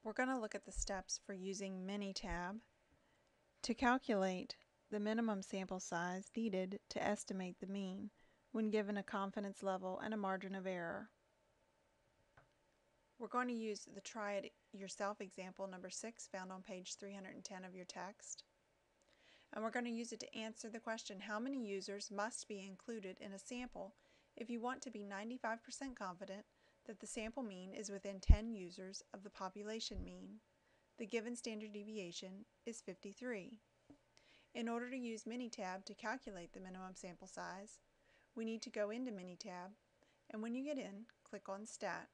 We're going to look at the steps for using Minitab to calculate the minimum sample size needed to estimate the mean when given a confidence level and a margin of error. We're going to use the Try It Yourself example number 6 found on page 310 of your text. And we're going to use it to answer the question, how many users must be included in a sample if you want to be 95% confident that the sample mean is within 10 users of the population mean. The given standard deviation is 53. In order to use Minitab to calculate the minimum sample size, we need to go into Minitab, and when you get in, click on Stat.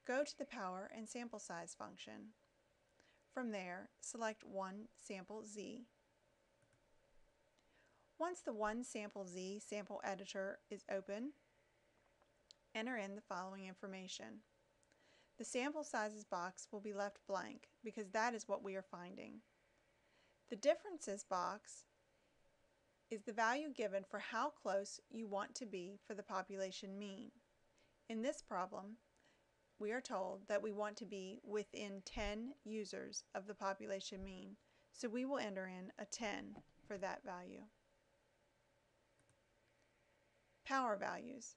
Go to the Power and Sample Size function. From there, select One Sample Z. Once the One Sample Z sample editor is open, enter in the following information. The sample sizes box will be left blank because that is what we are finding. The differences box is the value given for how close you want to be for the population mean. In this problem, we are told that we want to be within 10 users of the population mean, so we will enter in a 10 for that value. Power values.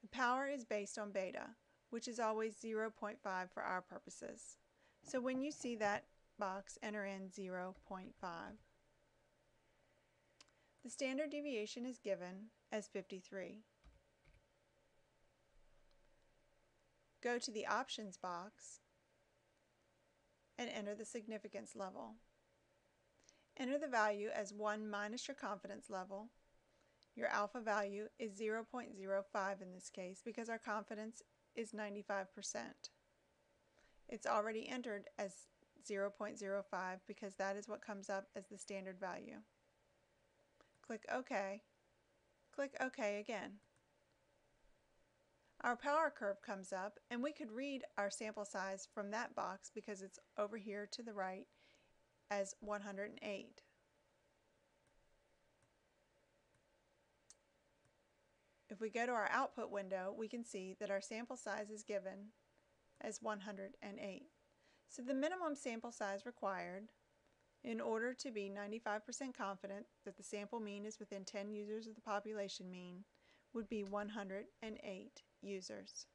The power is based on beta, which is always 0.5 for our purposes. So when you see that box, enter in 0.5. The standard deviation is given as 53. Go to the Options box and enter the significance level. Enter the value as 1 minus your confidence level. Your alpha value is 0.05 in this case because our confidence is 95%. It's already entered as 0.05 because that is what comes up as the standard value. Click OK. Click OK again. Our power curve comes up, and we could read our sample size from that box because it's over here to the right as 108. If we go to our output window, we can see that our sample size is given as 108. So the minimum sample size required in order to be 95% confident that the sample mean is within 10 users of the population mean would be 108 users.